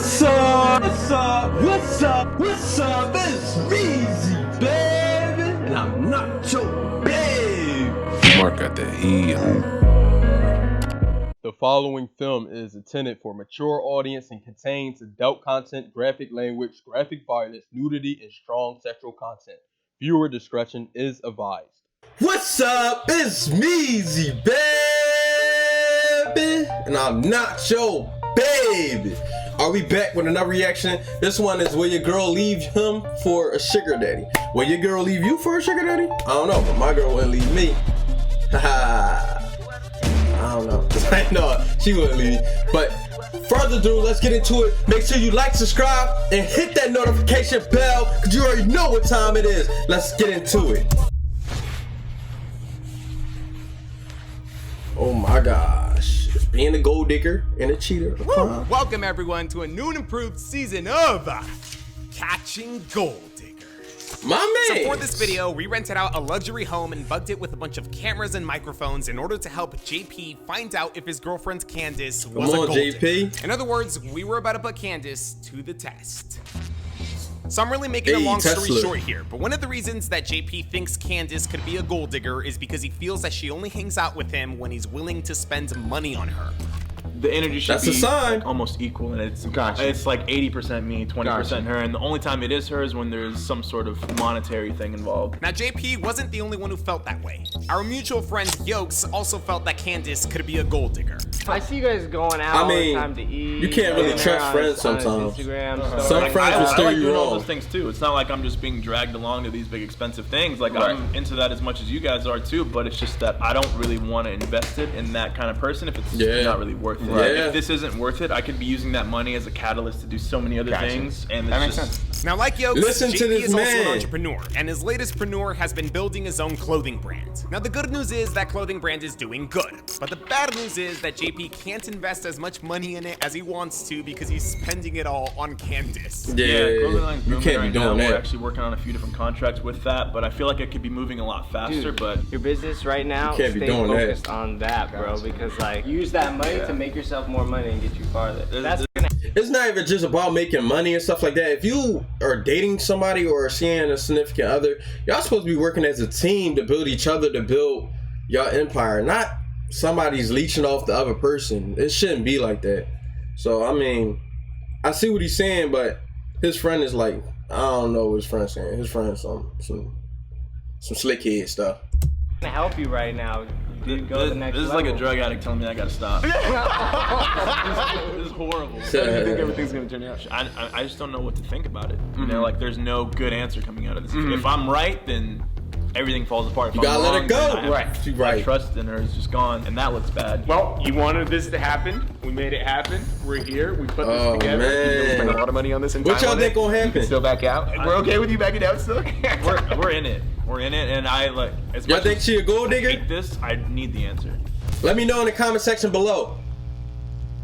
What's up? What's up? What's up? What's up? It's Omeezy, baby, and I'm not your babe. Mark got that E. The following film is intended for a mature audience and contains adult content, graphic language, graphic violence, nudity, and strong sexual content. Viewer discretion is advised. What's up? It's Omeezy, baby, and I'm not your baby. Are we back with another reaction? This one is will your girl leave him for a sugar daddy? Will your girl leave you for a sugar daddy? I don't know, but my girl wouldn't leave me. Haha. I don't know. I know she wouldn't leave me. But further ado, let's get into it. Make sure you like, subscribe, and hit that notification bell, because you already know what time it is. Let's get into it. Oh my gosh. It's being a gold digger and a cheater. Welcome everyone to a new and improved season of Catching Gold Diggers. My man. So for this video, we rented out a luxury home and bugged it with a bunch of cameras and microphones in order to help JP find out if his girlfriend Candace was a gold digger. In other words, we were about to put Candace to the test. So I'm really making a long story short here, but one of the reasons that JP thinks Candace could be a gold digger is because he feels that she only hangs out with him when he's willing to spend money on her. The energy should be a sign. Almost equal, and it's like 80% me, 20% her, and the only time it is her is when there's some sort of monetary thing involved. Now JP wasn't the only one who felt that way. Our mutual friend Yokes also felt that Candace could be a gold digger. I see you guys going out all the time to eat. You can't really trust friends sometimes. Instagram, Some friends will steer I like you doing all wrong. those things too. It's not like I'm just being dragged along to these big expensive things. Like I'm into that as much as you guys are too, but it's just that I don't really want to invest it in that kind of person if it's not really worth it. If this isn't worth it, I could be using that money as a catalyst to do so many other things, and that makes sense. Now, like Yokes, Listen to JP this is also an man. entrepreneur, and his latest preneur has been building his own clothing brand. Now, the good news is that clothing brand is doing good, but the bad news is that JP can't invest as much money in it as he wants to because he's spending it all on Candace. Clothing line's you booming can't right be doing now. that. We're actually working on a few different contracts with that, but I feel like it could be moving a lot faster. But your business right now, You can't be stay doing that. focused on that, bro, because like use that money to make yourself more money and get you farther. It's not even just about making money and stuff like that. If you are dating somebody or seeing a significant other, y'all supposed to be working as a team to build each other, to build your empire, not somebody's leeching off the other person. It shouldn't be like that. So I mean, I see what he's saying, but his friend is like, I don't know what his friend's saying. His friend's some slick head stuff. To help you right now. Dude, go to the next this is level. like a drug addict telling me I gotta stop. This is horrible. How do you think everything's gonna turn out? I just don't know what to think about it. You know, like there's no good answer coming out of this. If I'm right, then everything falls apart. If You gotta I'm let wrong, it go. then my trust in her is just gone, and that looks bad. Well, you wanted this to happen. We made it happen. We're here. We put this together. Man. We spent a lot of money on this. And What time y'all on think it. gonna You happen? can still back out. We're okay with you backing out still. We're in it. We're in it, and I like. As Y'all much think as she a gold I digger? hate this, I need the answer. Let me know in the comment section below.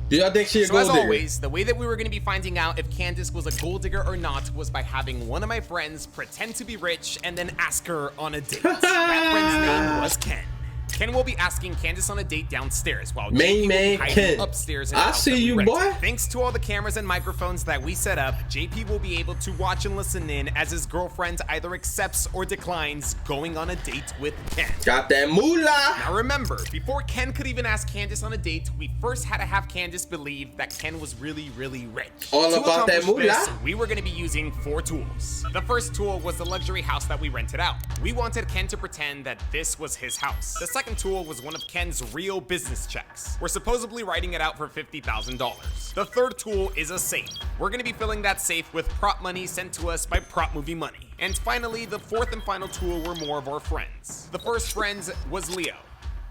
Do y'all think she a So gold as digger? always, the way that we were going to be finding out if Candace was a gold digger or not was by having one of my friends pretend to be rich and then ask her on a date. That friend's name was Ken. Ken will be asking Candace on a date downstairs while JP will be hiding Ken. upstairs in I the house see that we you, rented. boy. Thanks to all the cameras and microphones that we set up, JP will be able to watch and listen in as his girlfriend either accepts or declines going on a date with Ken. Got that moolah. Now remember, before Ken could even ask Candace on a date, we first had to have Candace believe that Ken was really, really rich. All To about that accomplish this, moolah. we were going to be using 4 tools. The first tool was the luxury house that we rented out. We wanted Ken to pretend that this was his house. The second tool was one of Ken's real business checks. We're supposedly writing it out for $50,000. The third tool is a safe. We're going to be filling that safe with prop money sent to us by Prop Movie Money. And finally, the fourth and final tool were more of our friends. The first friend was Leo.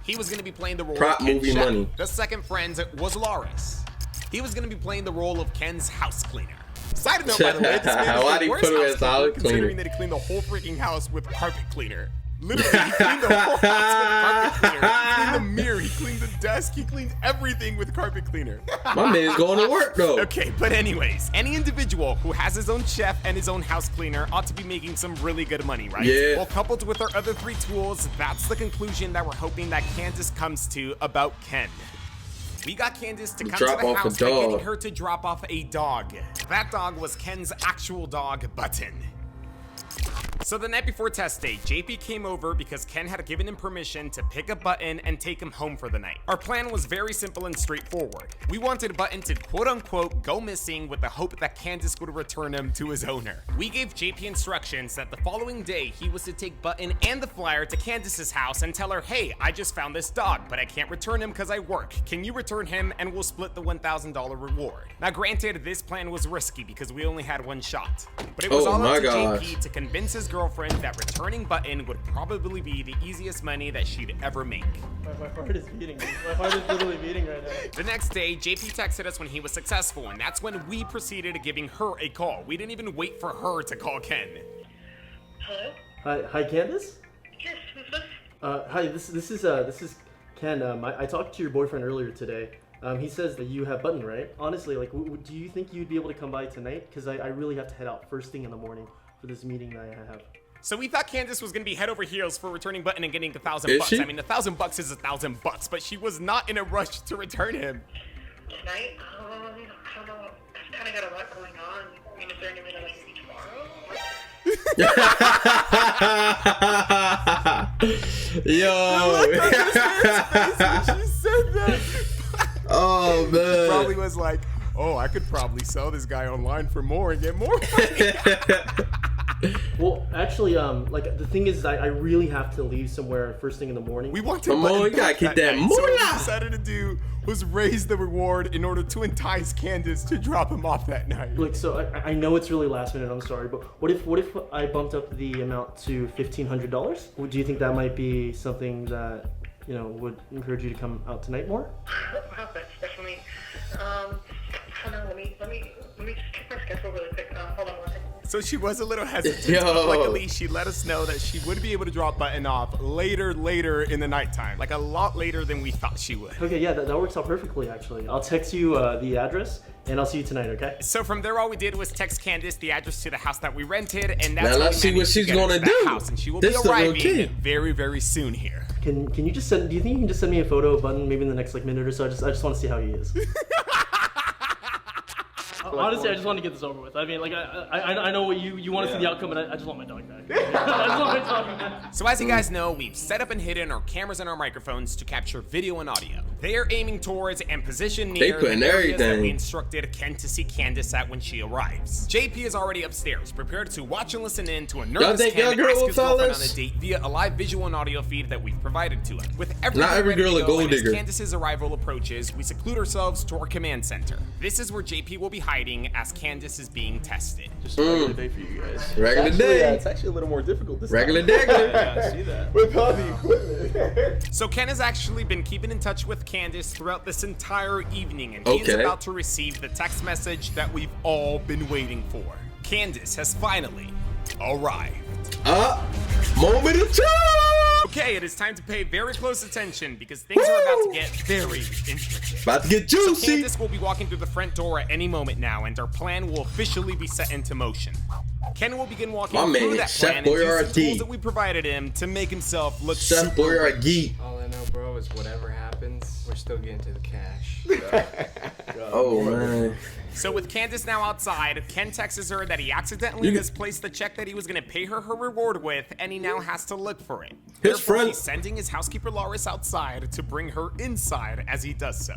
He was going to be playing the role Prop of Ken's Movie chef. Money. The second friend was Loris. He was going to be playing the role of Ken's house cleaner. Side note, by the way, this man is Why'd the he worst put him house as cleaner, house considering cleaner? that he cleaned the whole freaking house with carpet cleaner. Literally, he cleaned the whole house with carpet cleaner. He cleaned the mirror, he cleaned the desk, he cleaned everything with carpet cleaner. My man's going to work though. Okay, but anyways, any individual who has his own chef and his own house cleaner ought to be making some really good money, right? Yeah. Well, coupled with our other 3 tools, that's the conclusion that we're hoping that Candace comes to about Ken. We got Candace to come Drop to the off a house by dog. getting her to drop off a dog. That dog was Ken's actual dog, Button. So the night before test day, JP came over because Ken had given him permission to pick up Button and take him home for the night. Our plan was very simple and straightforward. We wanted Button to quote-unquote go missing with the hope that Candace would return him to his owner. We gave JP instructions that the following day he was to take Button and the flyer to Candace's house and tell her, hey, I just found this dog, but I can't return him because I work. Can you return him and we'll split the $1,000 reward? Now granted, this plan was risky because we only had one shot, but it was all up to JP to convince his girlfriend that returning Button would probably be the easiest money that she'd ever make. My heart is beating. My heart is literally beating right now. The next day, JP texted us when he was successful, and that's when we proceeded to giving her a call. We didn't even wait for her to call Ken. Hello? Hi, Candace? Yes, who's this? Hi, this is Ken. I talked to your boyfriend earlier today. He says that you have Button, right? Honestly, like, do you think you'd be able to come by tonight? Because I really have to head out first thing in the morning for this meeting that I have. So we thought Candace was gonna be head over heels for returning Button and getting $1,000. I mean, $1,000 is $1,000, but she was not in a rush to return him. Tonight? I don't know. I've kind of got a lot going on. I mean, is there any way to like see tomorrow? Yo. She said that. Oh man. Probably was like, oh, I could probably sell this guy online for more and get more money. Well, actually, like the thing is, I really have to leave somewhere first thing in the morning. We want to. Come on, you gotta keep that night. So what we moolah. decided to do was raise the reward in order to entice Candace to drop him off that night. Like, so I know it's really last minute. I'm sorry, but what if I bumped up the amount to $1,500? Do you think that might be something that would encourage you to come out tonight more? Wow, that's definitely. Hold on, let me just check my schedule really quick. Hold on one second. So she was a little hesitant. Yo. But luckily, she let us know that she would be able to drop Button off later in the nighttime. Like a lot later than we thought she would. Okay, yeah, that works out perfectly, actually. I'll text you the address, and I'll see you tonight, okay? So from there, all we did was text Candace the address to the house that we rented, and that's Now how let's we see what managed to she's get her gonna to that do. house, and she will This be the arriving routine. very, very soon here. Can you just send? Do you think you can just send me a photo of Button maybe in the next minute or so? I just want to see how he is. Honestly, I just want to get this over with. I mean, like, I know what you want to see the outcome, but I just want my dog back. I just want my dog back. So as you guys know, we've set up and hidden our cameras and our microphones to capture video and audio. They are aiming towards and positioned near putting the areas that everything. we instructed Ken to see Candace at when she arrives. JP is already upstairs, prepared to watch and listen in to a Y'all nervous think Ken your girl ask will his girlfriend on fellas? a date via a live visual and audio feed that we've provided to him. With everything Not every ready girl to a go, gold and as digger. Candace's arrival approaches, we seclude ourselves to our command center. This is where JP will be hiding as Candace is being tested. Just a regular day for you guys. Regular Actually, day. it's actually a little more difficult this Regular time. day. Yeah, I see that. With all the equipment. So Ken has actually been keeping in touch with Candace throughout this entire evening, and he is Okay. about to receive the text message that we've all been waiting for. Candace has finally arrived. Moment of truth. Okay, it is time to pay very close attention because things are about to get very interesting. About to get So juicy. Candace will be walking through the front door at any moment now, and our plan will officially be set into motion. Ken will begin walking My through man, that Chef plan and use the Boyardee. tools that we provided him to make himself look Chef super Boyardee. All I know, bro, is whatever happens, we're still getting to the cash. Oh man. So with Candace now outside, Ken texts her that he accidentally misplaced the check that he was gonna pay her reward with, and he now has to look for it. His Therefore, friend- he's sending his housekeeper Loris outside to bring her inside as he does so.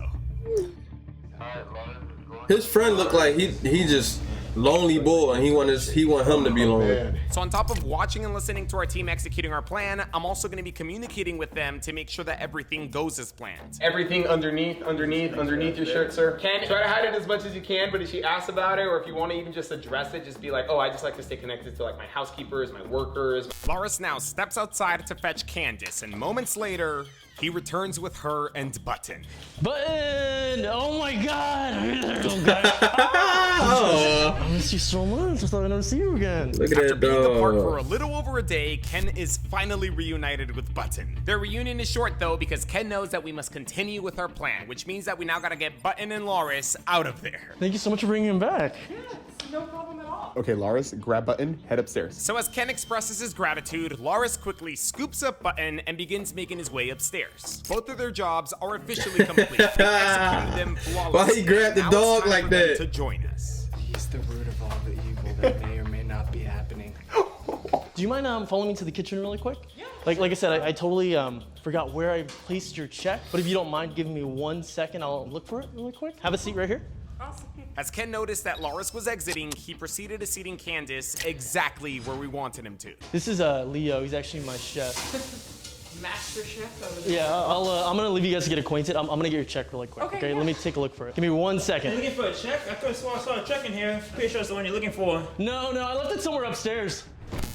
His friend looked like he just lonely boy, and he want him to be lonely. So on top of watching and listening to our team executing our plan, I'm also gonna be communicating with them to make sure that everything goes as planned. Everything underneath your shirt, sir. Try to hide it as much as you can, but if she asks about it, or if you want to even just address it, just be like, oh, I just like to stay connected to like my housekeepers, my workers. Loris now steps outside to fetch Candace, and moments later, he returns with her and Button. Button! Oh my god! Oh god! I miss you so much. I thought I'd never see you again. Look at After that being apart for a dog. little over a day, Ken is finally reunited with Button. Their reunion is short though because Ken knows that we must continue with our plan, which means that we now gotta get Button and Loris out of there. Thank you so much for bringing him back. No problem at all. Okay, Laris, grab button, head upstairs. So as Ken expresses his gratitude, Laris quickly scoops up Button and begins making his way upstairs. Both of their jobs are officially complete. They executed them flawlessly. Why he grabbed the Now it's dog time like for them that? to join us. He's the root of all the evil that may or may not be happening. Do you mind following me to the kitchen really quick? Yeah. Like I said, I totally forgot where I placed your check, but if you don't mind giving me 1 second, I'll look for it really quick. Have a seat right here. Awesome. As Ken noticed that Laris was exiting, he proceeded to seating Candace exactly where we wanted him to. This is Leo. He's actually my chef. Master chef over there. Yeah, I'm gonna leave you guys to get acquainted. I'm gonna get your check really quick. Okay, yeah. let me take a look for it. Give me 1 second. You're looking for a check? I could have sworn I saw a check in here. Pretty sure it's the one you're looking for. No, I left it somewhere upstairs.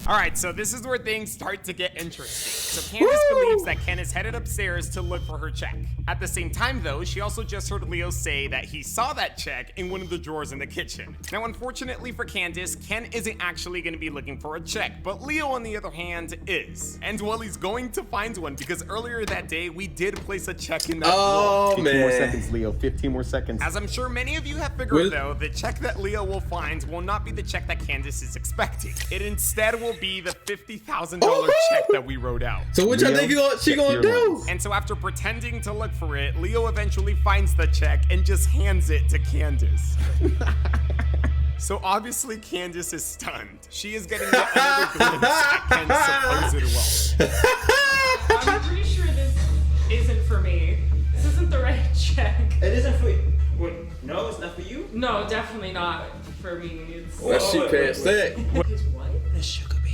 All right, so this is where things start to get interesting. So Candace believes that Ken is headed upstairs to look for her check. At the same time, though, she also just heard Leo say that he saw that check in one of the drawers in the kitchen. Now, unfortunately for Candace, Ken isn't actually going to be looking for a check, but Leo, on the other hand, is. And well, he's going to find one because earlier that day, we did place a check in that drawer. 15 more seconds, Leo. 15 more seconds. As I'm sure many of you have figured, though, the check that Leo will find will not be the check that Candace is expecting. It instead will be the $50,000 check that we wrote out. So what y'all think she gonna do? And so after pretending to look for it, Leo eventually finds the check and just hands it to Candace. So obviously Candace is stunned. She is getting yet another glimpse at Ken's supposed wealth. I'm pretty sure this isn't for me. This isn't the right check. It isn't for you. No, it's not for you? No, definitely not for me. It's Well, she can't say. His what? The sugar baby.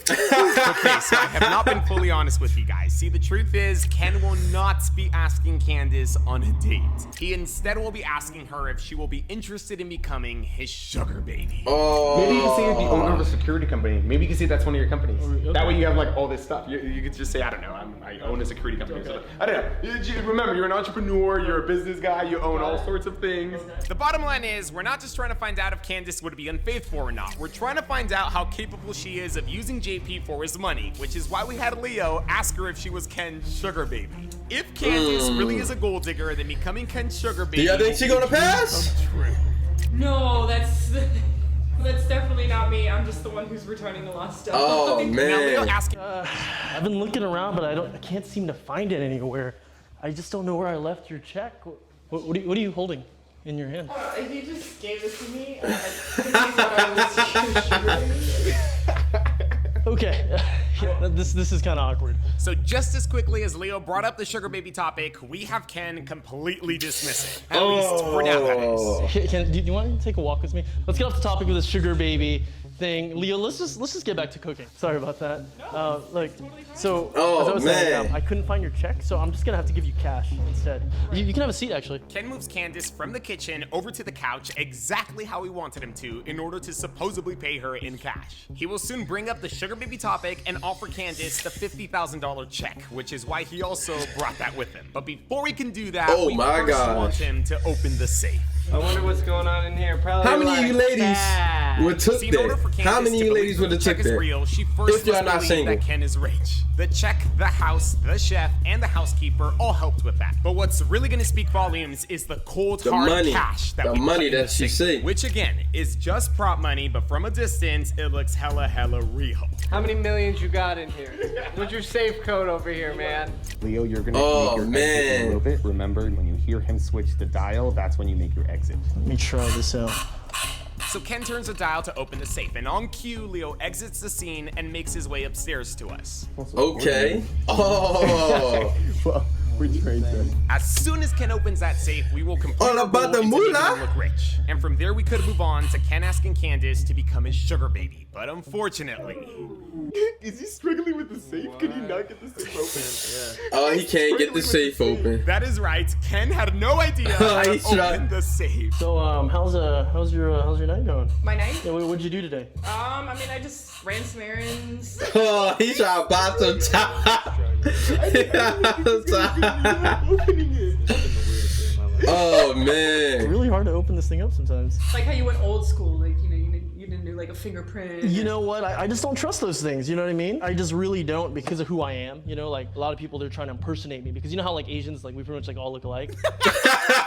Okay, so I have not been fully honest with you guys. See, the truth is, Ken will not be asking Candace on a date. He instead will be asking her if she will be interested in becoming his sugar baby. Oh. Maybe you can say you're the owner of a security company. Maybe you can say that's one of your companies. That way you have like all this stuff. You could just say, I don't know, I own a security company. So, I don't know. Remember, you're an entrepreneur, you're a business guy, you own all sorts of things. The bottom line is, we're not just trying to find out if Candace would be unfaithful or not. We're trying to find out how capable she is of using JP for his money, which is why we had Leo ask her if she was Ken's sugar baby. If Candace really is a gold digger, then becoming Ken's sugar baby. Do y'all think she gonna pass? No, that's definitely not me. I'm just the one who's returning the lost stuff. Oh man. I've been looking around, but I can't seem to find it anywhere. I just don't know where I left your check. What are you holding in your hand? He just gave it to me. I think he thought I was sugar baby. Okay, yeah, this is kind of awkward. So just as quickly as Leo brought up the sugar baby topic, we have Ken completely dismiss it. At least for now, that is. Ken, do you want to take a walk with me? Let's get off the topic of this sugar baby thing. Leo, let's just get back to cooking. Sorry about that. So as I was saying, I couldn't find your check, so I'm just gonna have to give you cash instead. You can have a seat, actually. Ken moves Candace from the kitchen over to the couch exactly how he wanted him to in order to supposedly pay her in cash. He will soon bring up the sugar baby topic and offer Candace the $50,000 check, which is why he also brought that with him. But before he can do that, we first want him to open the safe. I wonder what's going on in here. Probably how many of you ladies would took that? How many of you ladies would have took that? Real, she first if you're not single. That Ken is rich. The check, the house, the chef, and the housekeeper all helped with that. But what's really going to speak volumes is the cold hard cash that the we money put in that she see. Which again is just prop money, but from a distance it looks hella real. How many millions you got in here? What's your safe code over here, man? Leo, you're gonna make your exit a little bit. Remember, when you hear him switch the dial, that's when you make your exit. Let me try this out. So Ken turns the dial to open the safe, and on cue, Leo exits the scene and makes his way upstairs to us. Okay. Oh. Well, we're trained then. As soon as Ken opens that safe, we will complete all about the moolah. Look rich. And from there, we could move on to Ken asking Candace to become his sugar baby. But unfortunately, is he struggling with the safe? Can he not get the safe open? Oh, he can't get the safe open. That is right. Ken had no idea how to open the safe. So, how's your night going? My night? Yeah, what'd you do today? I mean, I just ran some errands. Oh, he's trying to buy some time. Oh man. It's really hard to open this thing up sometimes. Like how you went old school, like you didn't do like a fingerprint. You know what? I just don't trust those things. You know what I mean? I just really don't because of who I am. You know, like a lot of people they're trying to impersonate me because you know how like Asians like we pretty much like all look alike.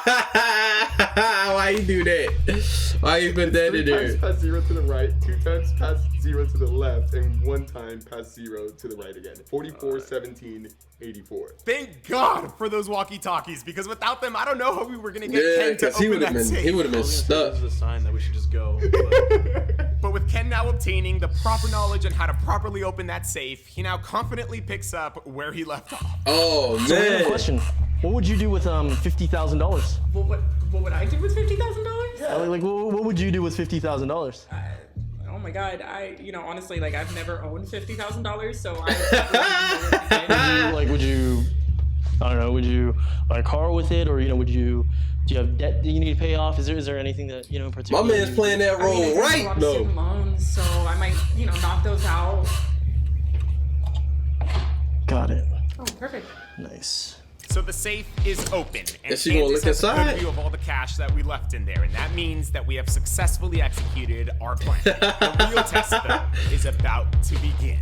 Why you do that? Why you put that in 3 times there? past 0 to the right, 2 times past 0 to the left, and 1 time past 0 to the right again. 44, 17, 84. Thank God for those walkie-talkies, because without them, I don't know how we were gonna get Yeah, Ken to because he open would have that been, safe. he would have been stuck. This is a sign that we should just go. But with Ken now obtaining the proper knowledge on how to properly open that safe, he now confidently picks up where he left off. Oh So I have a man. question. What would you do with $50,000? Well, what would I do with $50,000? Yeah, like what would you do with $50,000? Oh my God, honestly, like I've never owned $50,000, so I. Would you, I don't know, would you buy a car with it, or do you have debt that you need to pay off? Is there anything that in My particular? man's playing that role I have a right lot of though. student loans, so I might, knock those out. Got it. Oh, perfect. Nice. So the safe is open, and Is she gonna Candace look has a inside? good view of all the cash that we left in there, and that means that we have successfully executed our plan. The real test, though, is about to begin.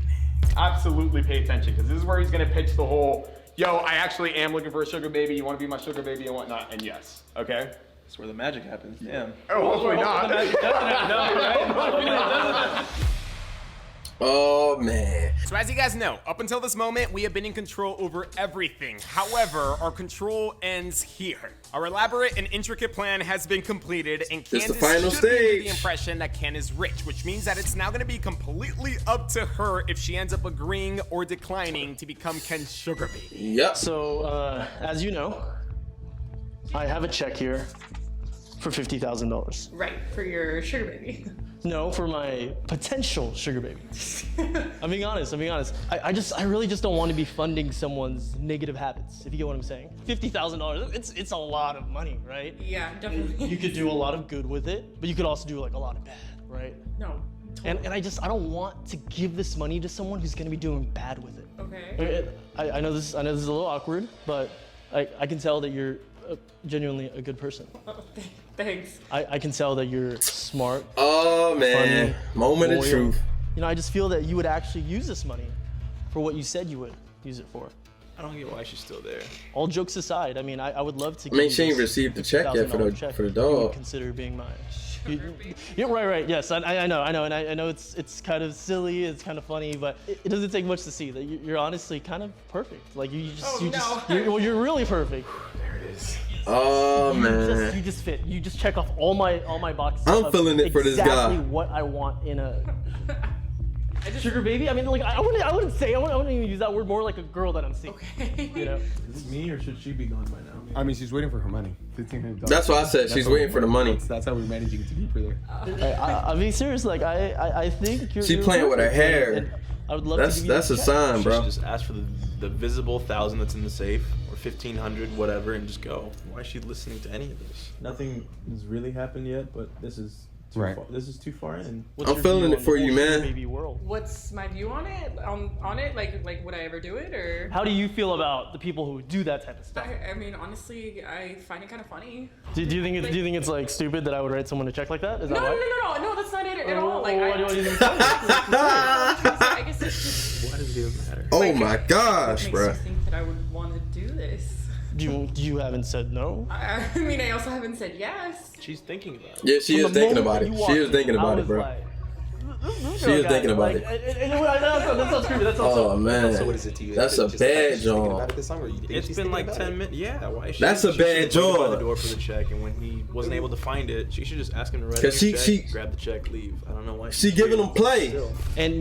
Absolutely pay attention, because this is where he's going to pitch the whole, yo, I actually am looking for a sugar baby. You want to be my sugar baby and whatnot? And yes. Okay? That's where the magic happens. Damn. Oh, hopefully not. Oh man. So as you guys know, up until this moment, we have been in control over everything. However, our control ends here. Our elaborate and intricate plan has been completed, and This the Candace final should be under stage. the impression that Ken is rich, which means that it's now going to be completely up to her if she ends up agreeing or declining to become Ken's sugar baby. Yep. So, as you know, I have a check here for $50,000. Right, for your sugar baby. No, for my potential sugar baby. I'm being honest. I really just don't want to be funding someone's negative habits, if you get what I'm saying. $50,000, it's a lot of money, right? Yeah, definitely. You could do a lot of good with it, but you could also do like a lot of bad, right? No. And I don't want to give this money to someone who's gonna be doing bad with it. Okay. I know this is a little awkward, but I can tell that you're genuinely a good person. Oh, thanks. I can tell that you're smart. Oh man. Funny, Moment of loyal. truth. I just feel that you would actually use this money for what you said you would use it for. I don't get why she's still there. All jokes aside, I would love to. I mean, give she you ain't this received the check yet for the $50,000 for the check you would dog. consider being mine. Yeah, right. Yes, I know, and I know it's kind of silly, it's kind of funny, but it doesn't take much to see that you're honestly kind of perfect. Like you're really perfect. There it is. Oh man. You just fit. You just check off all my boxes. I'm of feeling it for this guy. Exactly what I want in a sugar baby. I mean, like I wouldn't even use that word. More like a girl that I'm seeing. Okay. Is it me or should she be gone by now? I mean, she's waiting for her money. $1,500. That's what I said. She's waiting for the money. That's how we're managing to keep her there. I mean, serious. Like I think you're. She you're playing with her perfect, hair. and I would love That's to give you that's a check. sign, She bro. should just ask for the visible 1,000 that's in the safe, or 1,500, whatever, and just go. Why is she listening to any of this? Nothing has really happened yet, but this is too Right. far. This is too far in. What's I'm your feeling view it on for the you, whole sugar man. Baby world. What's my view on it? On it? Like would I ever do it or? How do you feel about the people who do that type of stuff? I mean, honestly, I find it kind of funny. Do you think it's like stupid that I would write someone a check like that? Is that No, why? no, that's not it at all. Like, Why do you think it's I guess it's just Why does it even matter? Oh my gosh, makes bro. you think that I would want to do this. You haven't said no? I mean, I also haven't said yes. She's thinking about it. Yeah, she is From the thinking moment about you it. walked She is in, thinking I about it, was bro. like, She is thinking about it. That sounds creepy. That sounds Oh man. So what is it to you? That's a Just bad she's thinking job. about it this summer. You think It's she's been thinking like about 10 it? minutes. Yeah, why? That's a she bad should've waited by job. the door for the check, and when he wasn't able to find it, she should just ask him to write Cause in your she- check, grab the check, leave. I don't know why. She giving them play. Still. And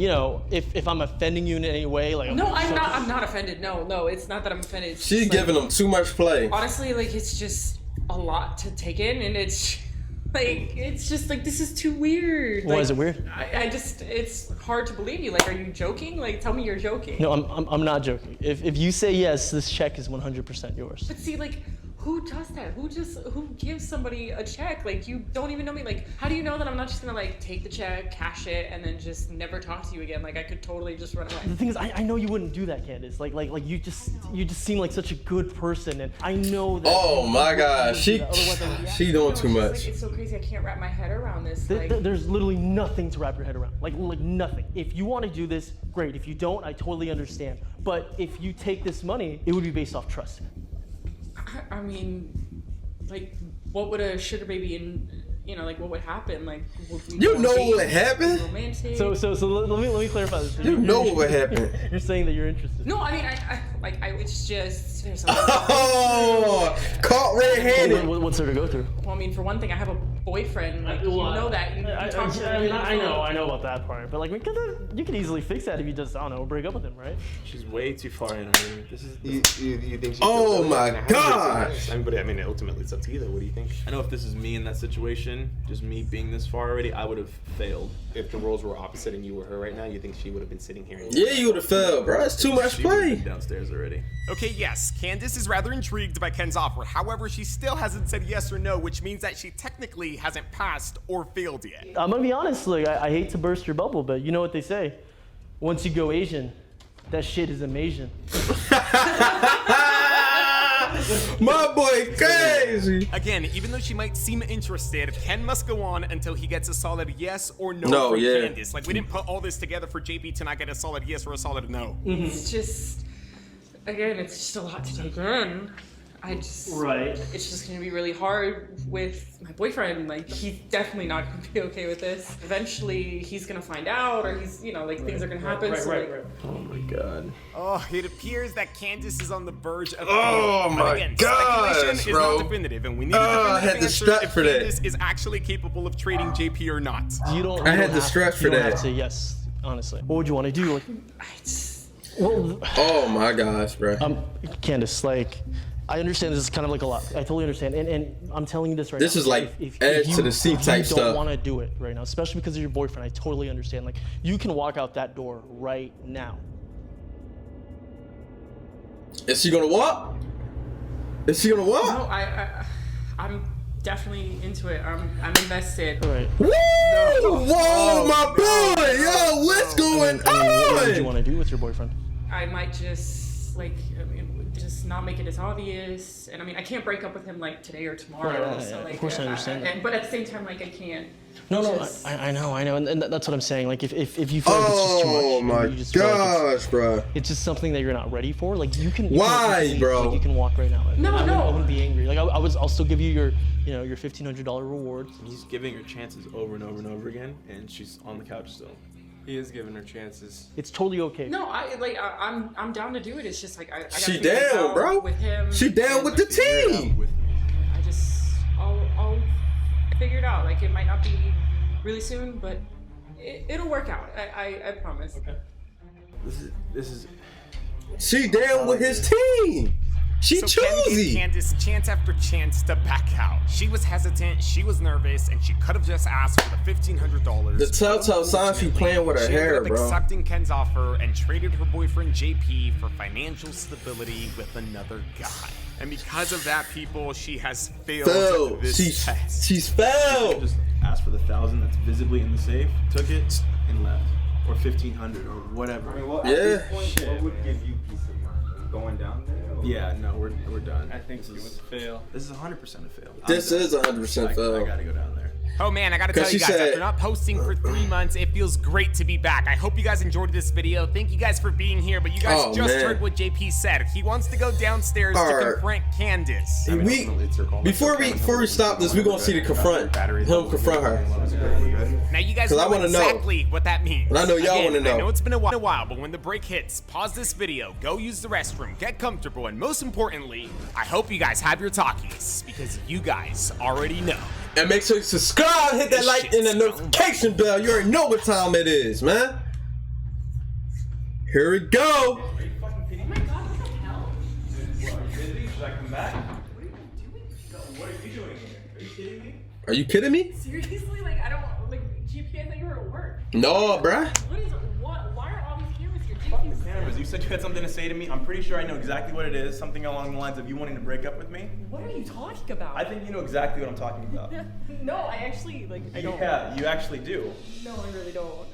if I'm offending you in any way, like No, I'm not offended. No, it's not that I'm offended. It's She's just, giving them too much play. Honestly, like it's just a lot to take in, and it's just like this is too weird. Why Like, is it weird? I just it's hard to believe you. Like, are you joking? Like, tell me you're joking. No, I'm not joking. If you say yes, this check is 100% yours. But see, like, who does that? Who gives somebody a check? Like, you don't even know me. Like, how do you know that I'm not just gonna like take the check, cash it, and then just never talk to you again? Like, I could totally just run away. The thing is, I know you wouldn't do that, Candace. Like you just seem like such a good person, and I know that. Oh my gosh, she doing too It's much. like, it's so crazy. I can't wrap my head around this. Like, There's literally nothing to wrap your head around. Like nothing. If you want to do this, great. If you don't, I totally understand. But if you take this money, it would be based off trust. I mean, like, what would a sugar baby like, what would happen? Like, would we You go on know dates, what would happen? romantic? So let me clarify this. You know what would happen. You're saying that you're interested. No, I mean, it's just there's Oh, caught red-handed. What's there to go through? Well, I mean, for one thing, I have a boyfriend. Like, you know that. You talk to him. I know about that part. But like, you can easily fix that if you just, I don't know, break up with him, right? She's way too far in. I mean, this is. You think? Oh my gosh! I mean, ultimately it's up to you though. What do you think? I know if this is me in that situation, just me being this far already, I would have failed. If the roles were opposite and you were her right now, you think she would have been sitting here? Yeah, you would have failed, bro. It's too much She would've play. been downstairs already. Okay, yes, Candace is rather intrigued by Ken's offer. However, she still hasn't said yes or no, which means that she technically hasn't passed or failed yet. I'm gonna be honest. Like, I hate to burst your bubble, but you know what they say: once you go Asian, that shit is amazing. My boy crazy. Again, even though she might seem interested, Ken must go on until he gets a solid yes or no from Candace. Like, we didn't put all this together for JP to not get a solid yes or a solid no. It's just, again, it's just a lot to take in. It's just gonna be really hard with my boyfriend. Like, he's definitely not gonna be okay with this. Eventually, he's gonna find out, or he's, things are gonna happen. Oh my god. Oh, it appears that Candace is on the verge of. Oh but my again, gosh, speculation bro. is not definitive, and we need a I definitive had to answer strut if for that. Candace is actually capable of trading JP or not. I had to stretch for You don't that. have to say yes, honestly. What would you want to do? Like, Oh my gosh, bro. Candace, like, I understand this is kind of like a lot. I totally understand, and I'm telling you this right now. This is like edge to the seat type If you stuff. don't want to do it right now, especially because of your boyfriend, I totally understand. Like, you can walk out that door right now. Is she gonna walk? Is she gonna walk? No, I'm definitely into it. I'm invested. All right. Woo! Whoa, my boy! Yo, what's going What would you on? want to do with your boyfriend? I might just just not make it as obvious. And I mean, I can't break up with him like today or tomorrow. Right, so, like, of course I understand that. But at the same time, like, I can't. No, I know, and that's what I'm saying. Like, if you feel like it's just too much, Oh my you just feel like gosh, bro. it's just something that you're not ready for. Like, you can. Why, you can, bro? Like, you can walk right now. No, I wouldn't be angry. Like, I'll still give you your $1,500 reward. He's giving her chances over and over and over again, and she's on the couch still. He is giving her chances. It's totally okay. No, I'm down to do it. It's just like I She gotta figure this down, out bro. With him. She down with the team. I'll figure it out. Like, it might not be really soon, but it'll work out. I promise. Okay. This is. She down with his team. She So Ken gave choosy. Candace chance after chance to back out. She was hesitant, she was nervous, and she could have just asked for the $1,500. The telltale sign she playing with her She hair, ended up bro. accepting Ken's offer and traded her boyfriend JP for financial stability with another guy. And because of that, people, she has failed this test. She's failed. Just asked for the 1,000 that's visibly in the safe, took it, and left. Or 1,500 or whatever. I mean, at this point, what would give you peace of mind? Going down there? Yeah, no, we're done. I think it was a fail. This is 100% a fail. This is 100% fail. I gotta go down there. Oh man, I gotta tell you guys, after not posting for 3 months, it feels great to be back. I hope you guys enjoyed this video. Thank you guys for being here, but you guys heard what JP said. He wants to go downstairs to confront Candace. Before we stop this, we're gonna see the confront her. Now you guys 'Cause I know wanna know. exactly what that means. And I know y'all wanna know. I know it's been a while, but when the break hits, pause this video, go use the restroom, get comfortable, and most importantly, I hope you guys have your talkies, because you guys already know. And make sure you subscribe, hit that like and the notification bell. You already know what time it is, man. Here we go. Are you kidding me? Seriously, like, I don't like GP. I thought you were at work. No, bruh. Why are all these cameras here? Fucking cameras. You said you had something to say to me. I'm pretty sure I know exactly what it is. Something along the lines of you wanting to break up with me. What are you talking about? I think you know exactly what I'm talking about. No, I actually I don't. Yeah, you actually do. No, I really don't.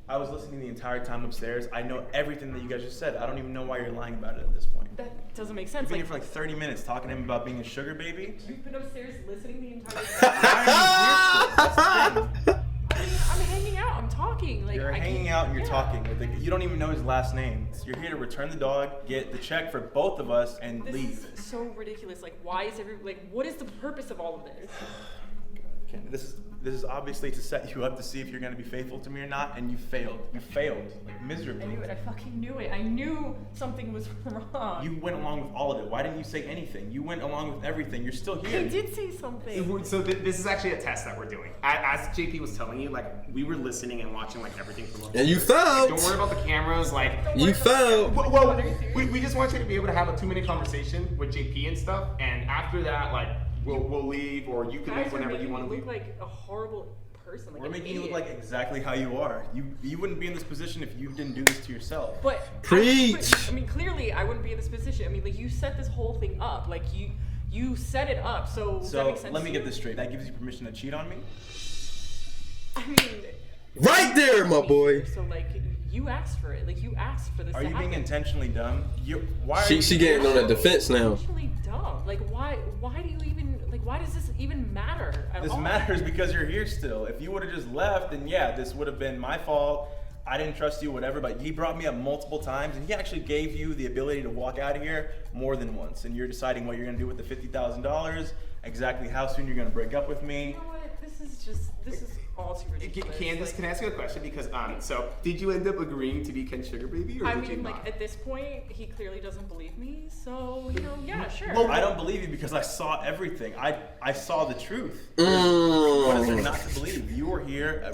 I was listening the entire time upstairs. I know everything that you guys just said. I don't even know why you're lying about it at this point. That doesn't make You've sense. been here for like 30 minutes talking to him about being a sugar baby. You've been upstairs listening the entire Why are you here for? That's the thing. I'm hanging out. I'm talking. Like you're hanging out and you're talking. Like, you don't even know his last name. You're here to return the dog, get the check for both of us, and leave. This is so ridiculous. Like, why is what is the purpose of all of this? This is obviously to set you up to see if you're gonna be faithful to me or not, and you failed. You failed, like, miserably. I knew it. I fucking knew it. I knew something was wrong. You went along with all of it. Why didn't you say anything? You went along with everything. You're still here. I did say something. So this is actually a test that we're doing. As JP was telling you, like, we were listening and watching like everything from. And you felt. Don't worry about the cameras, like. You felt. Well, we just want you to be able to have a 2-minute conversation with JP and stuff, and after that, like, we'll leave, or you can leave whenever you want to leave. Look like a horrible person. Like we're making you look like exactly how you are. You wouldn't be in this position if you didn't do this to yourself. But preach. I mean, clearly, I wouldn't be in this position. I mean, like, you set this whole thing up. Like, you set it up. So does that make sense? Let me get this straight. That gives you permission to cheat on me? I mean. Right there, my boy. So like, you asked for it. Like, you asked for this. Are you being intentionally dumb? Why? She getting on the defense now. Intentionally dumb. Like, why do you even like? Why does this even matter at all? This matters because you're here still. If you would have just left, then yeah, this would have been my fault. I didn't trust you, whatever. But he brought me up multiple times, and he actually gave you the ability to walk out of here more than once. And you're deciding what you're gonna do with the $50,000. Exactly how soon you're gonna break up with me. You know what? This is all too ridiculous. Candace, can I ask you a question? Because so did you end up agreeing to be Ken's sugar baby, or I did you mean, not? like, at this point, he clearly doesn't believe me. So yeah, sure. Well, I don't believe you because I saw everything. I saw the truth. What is there not to believe? You were here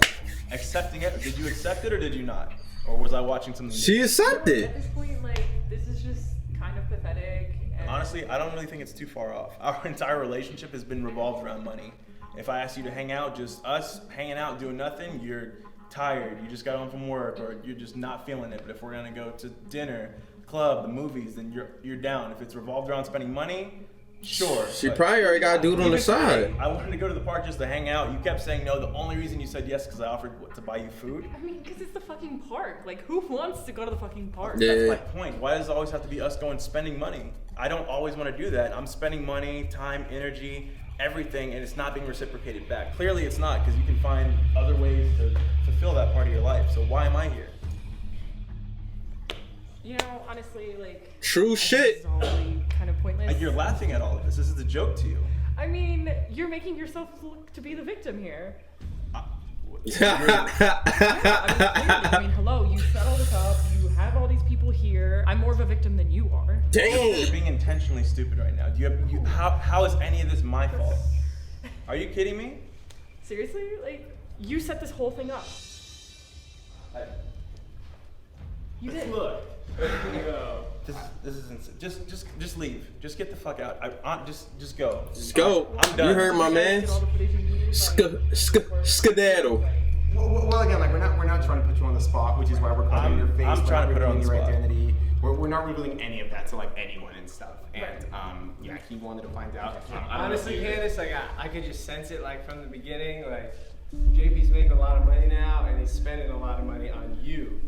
accepting it. Did you accept it or did you not? Or was I watching something? She accepted. At this point, like, this is just kind of pathetic. And honestly, I don't really think it's too far off. Our entire relationship has been revolved around money. If I ask you to hang out, just us hanging out doing nothing, you're tired, you just got home from work, or you're just not feeling it. But if we're gonna go to dinner, club, the movies, then you're down. If it's revolved around spending money, sure. She probably already got a dude on the side. I wanted to go to the park just to hang out. You kept saying no. The only reason you said yes is because I offered to buy you food. I mean, because it's the fucking park. Like, who wants to go to the fucking park? Yeah. That's my point. Why does it always have to be us going spending money? I don't always want to do that. I'm spending money, time, energy, everything, and it's not being reciprocated back. Clearly it's not, because you can find other ways to fulfill that part of your life. So why am I here? You know, honestly, like, true shit. This is all really kind of pointless. You're laughing at all of this. This is a joke to you. I mean, you're making yourself look to be the victim here. I mean, hello, you set all this up, you have all these people here. I'm more of a victim than you are. Dang. You're being intentionally stupid right now. How is any of this my fault? Are you kidding me? Seriously? Like, you set this whole thing up. You did. Look. This is insane. Just leave. Just get the fuck out. Just go. Just go. I'm done. You heard my man. Skedaddle. Well, again, like, we're not trying to put you on the spot, which is why we're covering your face. I'm trying to put her on the your spot. identity. We're not revealing any of that to like anyone and stuff. And yeah, he wanted to find out. Honestly, Candace, like, I could just sense it, like, from the beginning. Like, JP's making a lot of money now, and he's spending a lot of money on you.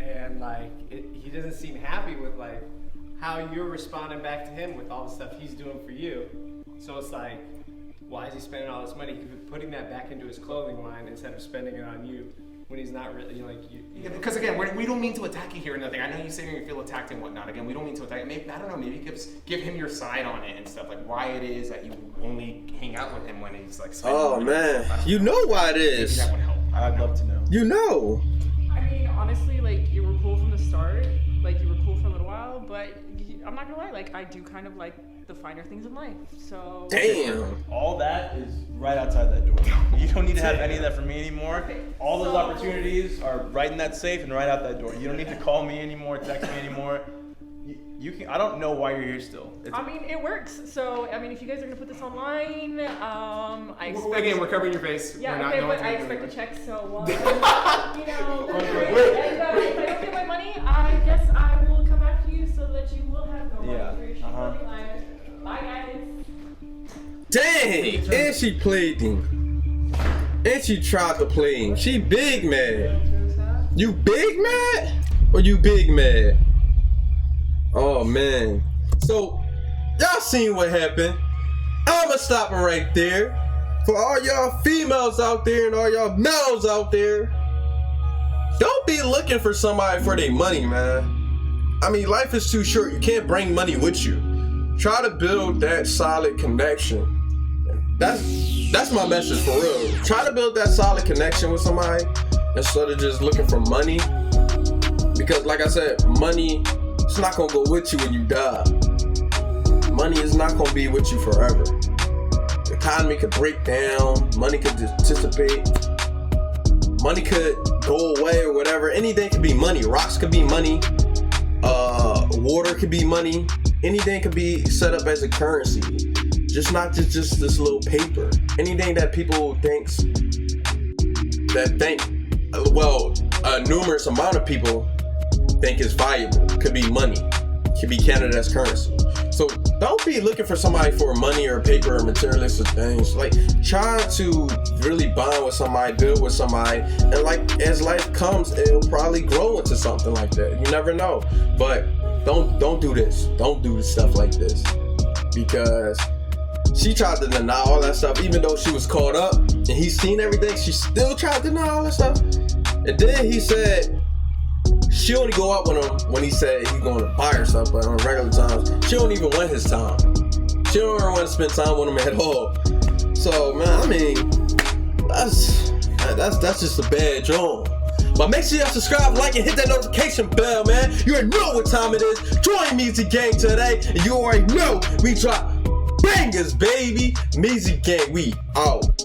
And like, he doesn't seem happy with like how you're responding back to him with all the stuff he's doing for you. So it's like, why is he spending all this money? He could be putting that back into his clothing line instead of spending it on you when he's not really, like, you. Because again, we don't mean to attack you here or nothing. I know you say you feel attacked and whatnot. Again, we don't mean to attack. Maybe, I don't know. Maybe give him your side on it and stuff, like why it is that you only hang out with him when he's like. Oh man, you know why it is. Maybe that would help. I'd love to know. You know. I mean, honestly, like, you were cool from the start. Like, you were cool for a little while, but I'm not gonna lie, like, I do kind of like the finer things in life. So. Damn. All that is right outside that door. You don't need to have any of that from me anymore. All those opportunities are right in that safe and right out that door. You don't need to call me anymore, text me anymore. You can. I don't know why you're here still. I mean, it works. So, I mean, if you guys are gonna put this online, I expect. Again, we're covering your face. Yeah, we're okay, not but I expect a check. So, you know, that's great. And if I don't get my money, I guess I will come back to you so that you will have no money for your clothing line. Bye, guys. Dang, and she played him. And she tried to play him. She big mad. You big mad? Or you big mad? Oh man. So y'all seen what happened. I'ma stop it right there. For all y'all females out there and all y'all males out there, don't be looking for somebody for their money, man. I mean, life is too short. You can't bring money with you. Try to build that solid connection. That's my message for real. Try to build that solid connection with somebody instead of just looking for money. Because like I said, money, it's not gonna go with you when you die. Money is not gonna be with you forever. The economy could break down, money could dissipate, money could go away or whatever. Anything could be money. Rocks could be money. Water could be money. Anything could be set up as a currency. Just not just this little paper. Anything that people numerous amount of people think is valuable could be money, could be counted as currency. So don't be looking for somebody for money or paper or materialistic things. Like, try to really bond with somebody, build with somebody, and like as life comes, it'll probably grow into something like that. You never know. But don't do this. Don't do stuff like this, because she tried to deny all that stuff, even though she was caught up and he's seen everything. She still tried to deny all that stuff. And then he said she only go out with him when he said he's going to buy her stuff, but on regular times, she don't even want his time. She don't even want to spend time with him at all. So, man, I mean, that's just a bad joint. But make sure y'all subscribe, like, and hit that notification bell, man. You already know what time it is. Join Omeezy Gang today, and you already know we drop bangers, baby. Omeezy Gang, we out.